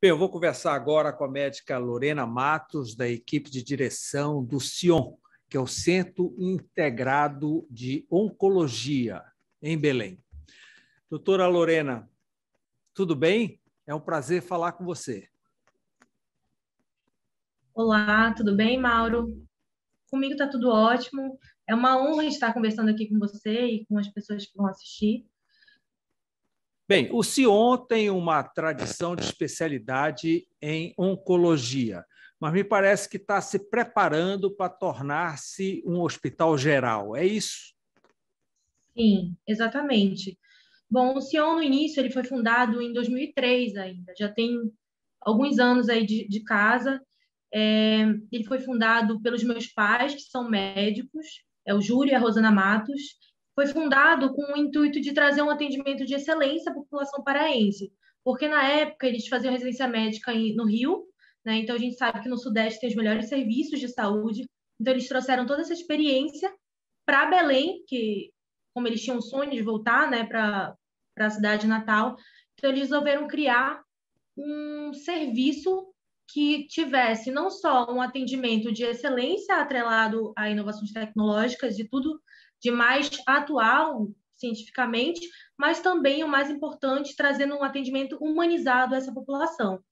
Bem, eu vou conversar agora com a médica Lorena Matos, da equipe de direção do CION, que é o Centro Integrado de Oncologia, em Belém. Doutora Lorena, tudo bem? É um prazer falar com você. Olá, tudo bem, Mauro? Comigo está tudo ótimo. É uma honra estar conversando aqui com você e com as pessoas que vão assistir. Bem, o CION tem uma tradição de especialidade em oncologia, mas me parece que está se preparando para tornar-se um hospital geral. É isso? Sim, exatamente. Bom, o Sion, no início, ele foi fundado em 2003 ainda. Já tem alguns anos aí de casa. Ele foi fundado pelos meus pais, que são médicos, é o Júlio e a Rosana Matos. Foi fundado com o intuito de trazer um atendimento de excelência à população paraense, porque na época eles faziam residência médica no Rio, né? Então a gente sabe que no Sudeste tem os melhores serviços de saúde. Então eles trouxeram toda essa experiência para Belém, que como eles tinham um sonho de voltar, né, para a cidade natal, então eles resolveram criar um serviço que tivesse não só um atendimento de excelência atrelado a inovações tecnológicas e tudo de mais atual cientificamente, mas também o mais importante, trazendo um atendimento humanizado a essa população.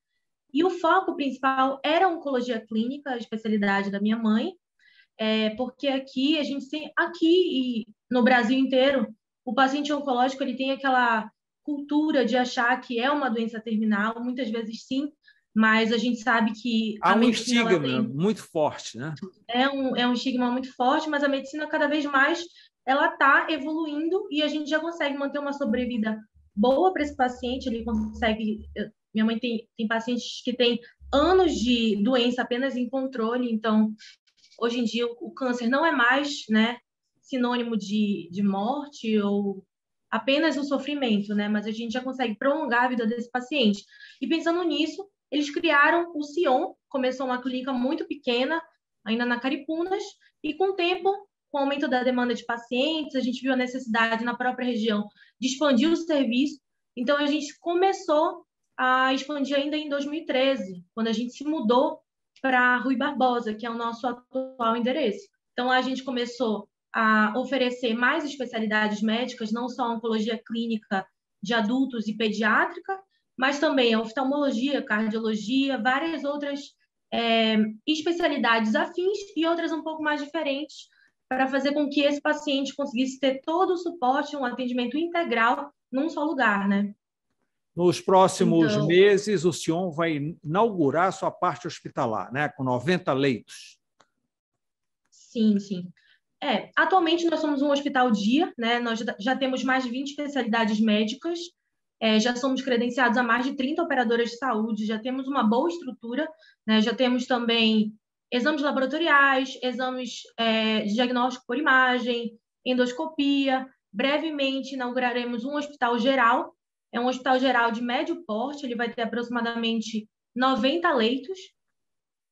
E o foco principal era a oncologia clínica, a especialidade da minha mãe, porque aqui a gente tem, aqui e no Brasil inteiro, o paciente oncológico ele tem aquela cultura de achar que é uma doença terminal, muitas vezes sim, mas a gente sabe que Há a um medicina ela estigma tem muito forte, né? é um estigma muito forte, mas a medicina cada vez mais ela está evoluindo e a gente já consegue manter uma sobrevida boa para esse paciente, ele consegue. Minha mãe tem pacientes que têm anos de doença apenas em controle, então hoje em dia o câncer não é mais, né, sinônimo de morte ou apenas o sofrimento, né? Mas a gente já consegue prolongar a vida desse paciente. E pensando nisso, eles criaram o Sion, começou uma clínica muito pequena, ainda na Caripunas, e com o tempo, com o aumento da demanda de pacientes, a gente viu a necessidade na própria região de expandir o serviço. Então a gente começou a expandir ainda em 2013, quando a gente se mudou para Rui Barbosa, que é o nosso atual endereço. Então, lá a gente começou a oferecer mais especialidades médicas, não só a oncologia clínica de adultos e pediátrica, mas também a oftalmologia, cardiologia, várias outras especialidades afins e outras um pouco mais diferentes, para fazer com que esse paciente conseguisse ter todo o suporte, um atendimento integral num só lugar, né? Nos próximos Então, meses, o CION vai inaugurar sua parte hospitalar, né? Com 90 leitos. sim, sim. Atualmente nós somos um hospital-dia, né? Nós já temos mais de 20 especialidades médicas, já somos credenciados a mais de 30 operadoras de saúde, já temos uma boa estrutura, né? Já temos também exames laboratoriais, exames de diagnóstico por imagem, endoscopia. Brevemente inauguraremos um hospital geral, é um hospital geral de médio porte, ele vai ter aproximadamente 90 leitos,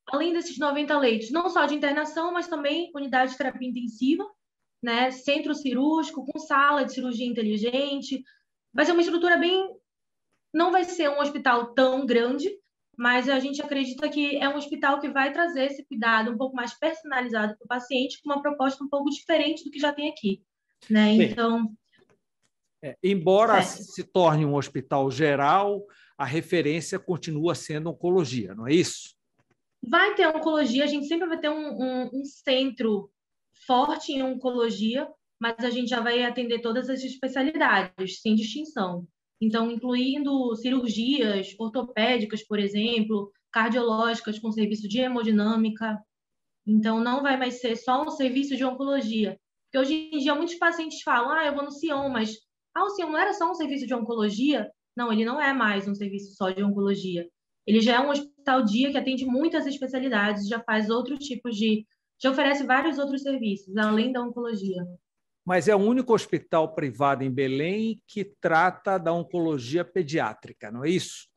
além desses 90 leitos, não só de internação, mas também unidade de terapia intensiva, né? Centro cirúrgico, com sala de cirurgia inteligente. Vai ser uma estrutura bem. Não vai ser um hospital tão grande, mas a gente acredita que é um hospital que vai trazer esse cuidado um pouco mais personalizado para o paciente, com uma proposta um pouco diferente do que já tem aqui, né? Bem, Então, embora certo. se torne um hospital geral, a referência continua sendo oncologia, não é isso? Vai ter oncologia, a gente sempre vai ter um centro forte em oncologia, mas a gente já vai atender todas as especialidades, sem distinção. Então, incluindo cirurgias ortopédicas, por exemplo, cardiológicas com serviço de hemodinâmica. Então, não vai mais ser só um serviço de oncologia. Porque hoje em dia muitos pacientes falam, eu vou no Sion, mas o Sion não era só um serviço de oncologia? Não, ele não é mais um serviço só de oncologia. Ele já é um hospital-dia que atende muitas especialidades, já faz outros tipos de... já oferece vários outros serviços, além da oncologia. Mas é o único hospital privado em Belém que trata da oncologia pediátrica, não é isso?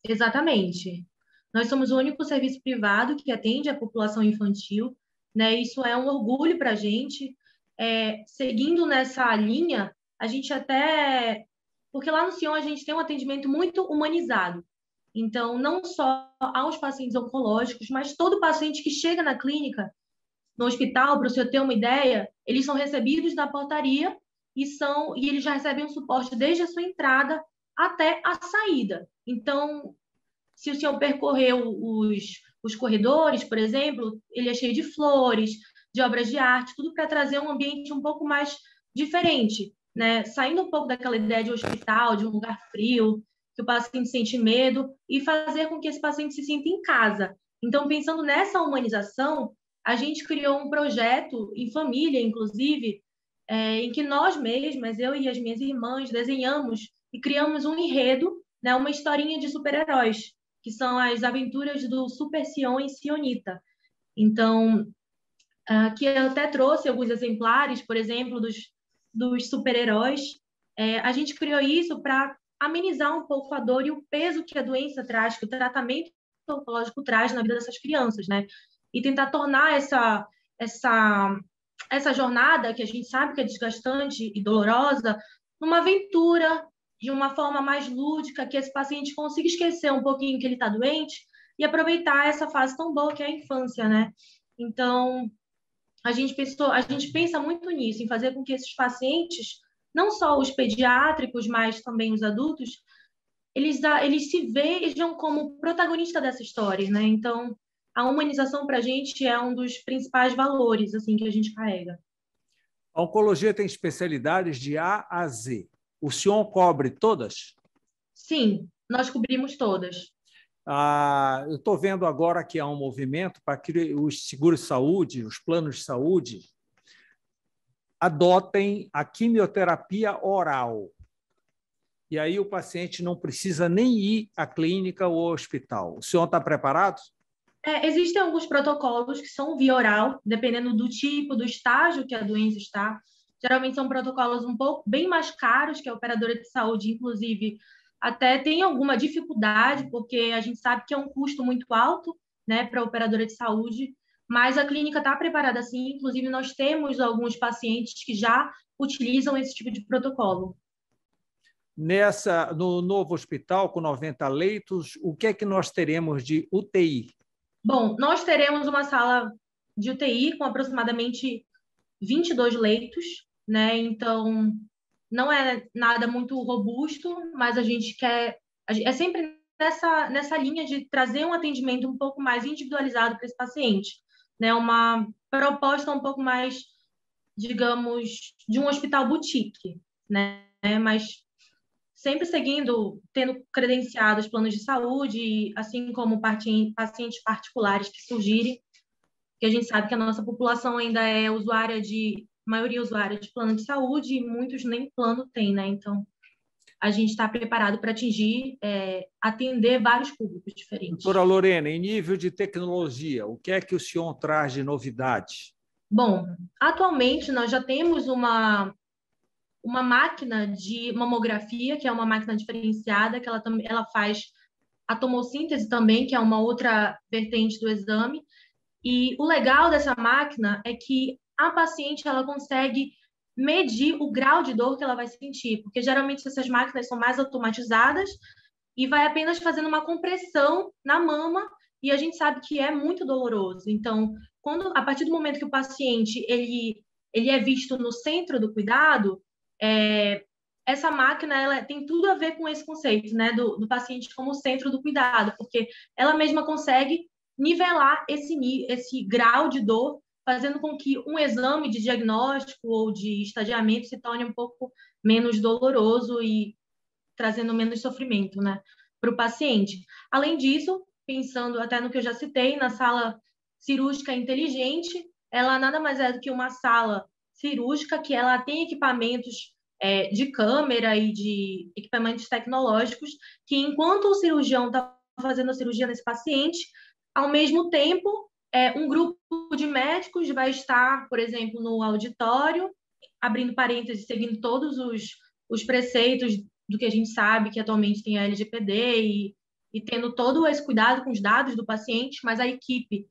Exatamente. Nós somos o único serviço privado que atende a população infantil, né? Isso é um orgulho para a gente. Seguindo nessa linha, a gente até... Porque lá no Sion a gente tem um atendimento muito humanizado. Então, não só aos pacientes oncológicos, mas todo paciente que chega na clínica, no hospital, para o senhor ter uma ideia, eles são recebidos na portaria e eles já recebem um suporte desde a sua entrada até a saída. Então, se o senhor percorreu os corredores, por exemplo, ele é cheio de flores, de obras de arte, tudo para trazer um ambiente um pouco mais diferente, né? Saindo um pouco daquela ideia de hospital, de um lugar frio, que o paciente sente medo, e fazer com que esse paciente se sinta em casa. Então, pensando nessa humanização, a gente criou um projeto em família, inclusive, em que nós mesmas, eu e as minhas irmãs, desenhamos e criamos um enredo, né, uma historinha de super-heróis, que são as aventuras do Super Sion e Sionita. Então, que eu até trouxe alguns exemplares, por exemplo, dos super-heróis. A gente criou isso para amenizar um pouco a dor e o peso que a doença traz, que o tratamento oncológico traz na vida dessas crianças, né? E tentar tornar essa jornada, que a gente sabe que é desgastante e dolorosa, numa aventura, de uma forma mais lúdica, que esse paciente consiga esquecer um pouquinho que ele está doente e aproveitar essa fase tão boa que é a infância, né? Então, a gente pensa muito nisso, em fazer com que esses pacientes, não só os pediátricos, mas também os adultos, eles se vejam como protagonista dessa história, né? Então, a humanização para a gente é um dos principais valores assim que a gente carrega. A oncologia tem especialidades de A a Z. O senhor cobre todas? Sim, nós cobrimos todas. Eu estou vendo agora que há um movimento para que os seguros de saúde, os planos de saúde, adotem a quimioterapia oral. E aí o paciente não precisa nem ir à clínica ou ao hospital. O senhor está preparado? Existem alguns protocolos que são via oral, dependendo do tipo, do estágio que a doença está. Geralmente são protocolos um pouco bem mais caros, que a operadora de saúde, inclusive, até tem alguma dificuldade, porque a gente sabe que é um custo muito alto, né, para a operadora de saúde, mas a clínica está preparada assim. Inclusive, nós temos alguns pacientes que já utilizam esse tipo de protocolo. No novo hospital, com 90 leitos, o que é que nós teremos de UTI? Bom, nós teremos uma sala de UTI com aproximadamente 22 leitos, né? Então, não é nada muito robusto, mas a gente quer... É sempre nessa linha de trazer um atendimento um pouco mais individualizado para esse paciente, né? Uma proposta um pouco mais, digamos, de um hospital boutique, né? Mas sempre tendo credenciados planos de saúde, assim como pacientes particulares que surgirem, que a gente sabe que a nossa população ainda é maioria usuária de plano de saúde e muitos nem plano tem, né? Então, a gente está preparado para atender vários públicos diferentes. Doutora Lorena, em nível de tecnologia, o que é que o senhor traz de novidade? Bom, atualmente nós já temos uma máquina de mamografia, que é uma máquina diferenciada, que ela faz a tomossíntese também, que é uma outra vertente do exame. E o legal dessa máquina é que a paciente ela consegue medir o grau de dor que ela vai sentir, porque geralmente essas máquinas são mais automatizadas e vai apenas fazendo uma compressão na mama e a gente sabe que é muito doloroso. Então, a partir do momento que o paciente ele é visto no centro do cuidado, essa máquina ela tem tudo a ver com esse conceito, né, do paciente como centro do cuidado, porque ela mesma consegue nivelar esse grau de dor, fazendo com que um exame de diagnóstico ou de estadiamento se torne um pouco menos doloroso e trazendo menos sofrimento, né, para o paciente. Além disso, pensando até no que eu já citei, na sala cirúrgica inteligente, ela nada mais é do que uma sala cirúrgica que ela tem equipamentos de câmera e de equipamentos tecnológicos que, enquanto o cirurgião está fazendo a cirurgia nesse paciente, ao mesmo tempo, um grupo de médicos vai estar, por exemplo, no auditório, abrindo parênteses, seguindo todos os preceitos do que a gente sabe que atualmente tem a LGPD e tendo todo esse cuidado com os dados do paciente, mas a equipe,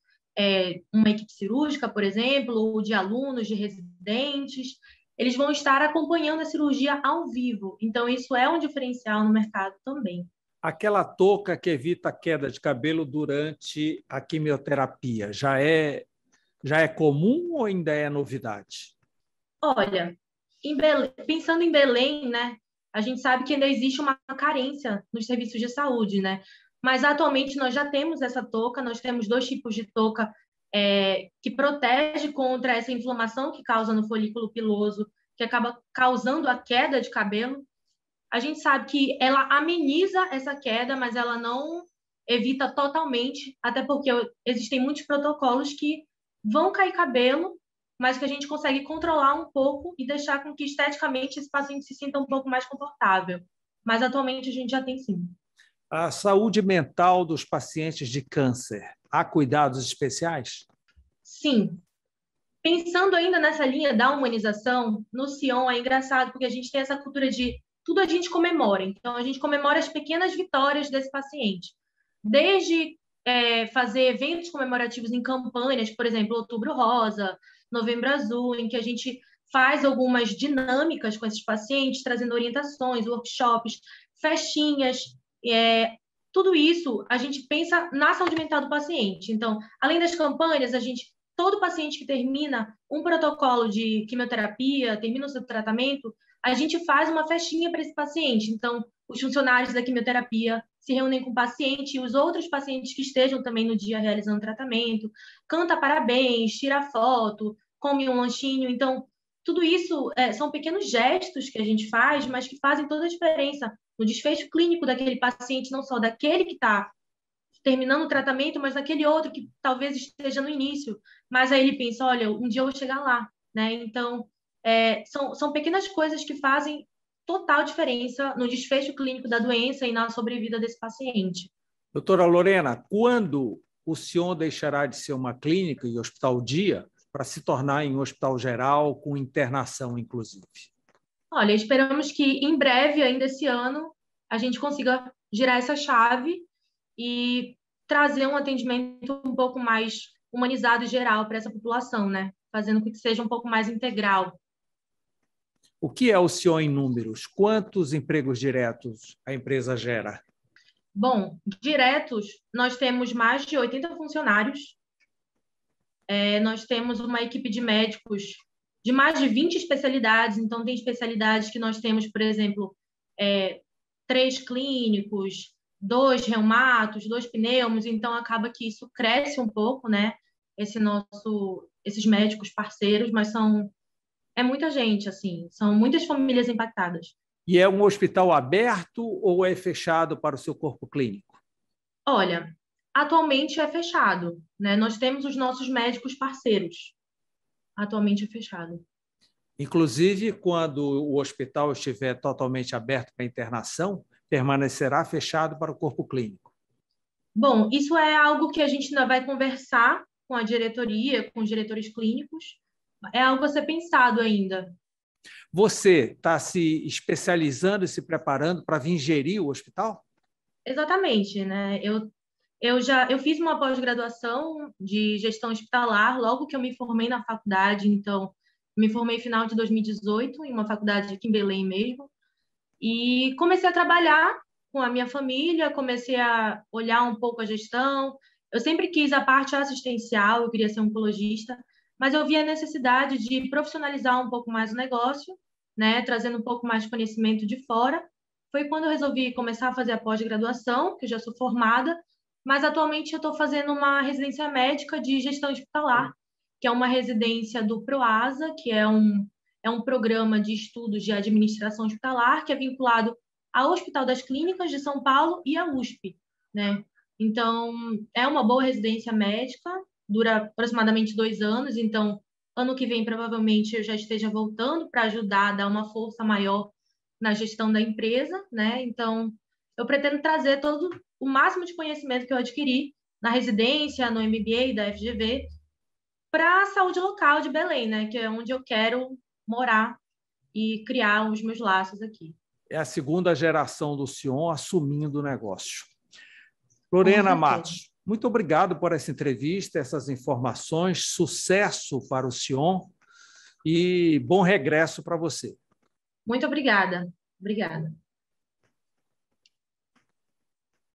uma equipe cirúrgica, por exemplo, ou de alunos, de residentes, eles vão estar acompanhando a cirurgia ao vivo. Então, isso é um diferencial no mercado também. Aquela touca que evita a queda de cabelo durante a quimioterapia, já é comum ou ainda é novidade? Olha, pensando em Belém, né, a gente sabe que ainda existe uma carência nos serviços de saúde, né? Mas atualmente nós já temos essa touca, nós temos dois tipos de touca que protege contra essa inflamação que causa no folículo piloso, que acaba causando a queda de cabelo. A gente sabe que ela ameniza essa queda, mas ela não evita totalmente, até porque existem muitos protocolos que vão cair cabelo, mas que a gente consegue controlar um pouco e deixar com que esteticamente esse paciente se sinta um pouco mais confortável. Mas atualmente a gente já tem sim. A saúde mental dos pacientes de câncer, há cuidados especiais? Sim. Pensando ainda nessa linha da humanização, no Sion é engraçado porque a gente tem essa cultura de tudo a gente comemora. Então, a gente comemora as pequenas vitórias desse paciente. Desde fazer eventos comemorativos em campanhas, por exemplo, Outubro Rosa, Novembro Azul, em que a gente faz algumas dinâmicas com esses pacientes, trazendo orientações, workshops, festinhas. Tudo isso a gente pensa na saúde mental do paciente. Então, além das campanhas, todo paciente que termina um protocolo de quimioterapia, termina o seu tratamento, a gente faz uma festinha para esse paciente. Então, os funcionários da quimioterapia se reúnem com o paciente e os outros pacientes que estejam também no dia realizando o tratamento, canta parabéns, tira foto, come um lanchinho. Então, tudo isso são pequenos gestos que a gente faz, mas que fazem toda a diferença no desfecho clínico daquele paciente, não só daquele que está terminando o tratamento, mas daquele outro que talvez esteja no início. Mas aí ele pensa, olha, um dia eu vou chegar lá, né? Então, são pequenas coisas que fazem total diferença no desfecho clínico da doença e na sobrevida desse paciente. Doutora Lorena, quando o Sion deixará de ser uma clínica e hospital dia para se tornar em um hospital geral, com internação, inclusive? Olha, esperamos que em breve, ainda esse ano, a gente consiga girar essa chave e trazer um atendimento um pouco mais humanizado e geral para essa população, né? Fazendo com que seja um pouco mais integral. O que é o Sion em números? Quantos empregos diretos a empresa gera? Bom, diretos, nós temos mais de 80 funcionários. Nós temos uma equipe de médicos de mais de 20 especialidades. Então, tem especialidades que nós temos, por exemplo, 3 clínicos, 2 reumatos, 2 pneumos. Então, acaba que isso cresce um pouco, né? Esses médicos parceiros, mas é muita gente, assim, são muitas famílias impactadas. E é um hospital aberto ou é fechado para o seu corpo clínico? Olha, atualmente é fechado, né? Nós temos os nossos médicos parceiros. Atualmente é fechado. Inclusive, quando o hospital estiver totalmente aberto para internação, permanecerá fechado para o corpo clínico. Bom, isso é algo que a gente ainda vai conversar com a diretoria, com os diretores clínicos. É algo a ser pensado ainda. Você está se especializando e se preparando para vir gerir o hospital? Exatamente, né? Eu fiz uma pós-graduação de gestão hospitalar logo que eu me formei na faculdade, então me formei final de 2018 em uma faculdade aqui em Belém mesmo, e comecei a trabalhar com a minha família, comecei a olhar um pouco a gestão. Eu sempre quis a parte assistencial, eu queria ser oncologista, mas eu vi a necessidade de profissionalizar um pouco mais o negócio, né, trazendo um pouco mais de conhecimento de fora. Foi quando eu resolvi começar a fazer a pós-graduação, que eu já sou formada, mas atualmente eu estou fazendo uma residência médica de gestão hospitalar, que é uma residência do PROASA, que é um programa de estudos de administração hospitalar que é vinculado ao Hospital das Clínicas de São Paulo e à USP, né? Então, é uma boa residência médica, dura aproximadamente 2 anos, então, ano que vem, provavelmente, eu já esteja voltando para ajudar a dar uma força maior na gestão da empresa, né? Então, eu pretendo trazer todo o máximo de conhecimento que eu adquiri na residência, no MBA da FGV, para a saúde local de Belém, né? Que é onde eu quero morar e criar os meus laços aqui. É a segunda geração do Sion assumindo o negócio. Com Lorena certeza. Matos, muito obrigado por essa entrevista, essas informações, sucesso para o Sion e bom regresso para você. Muito obrigada. Obrigada.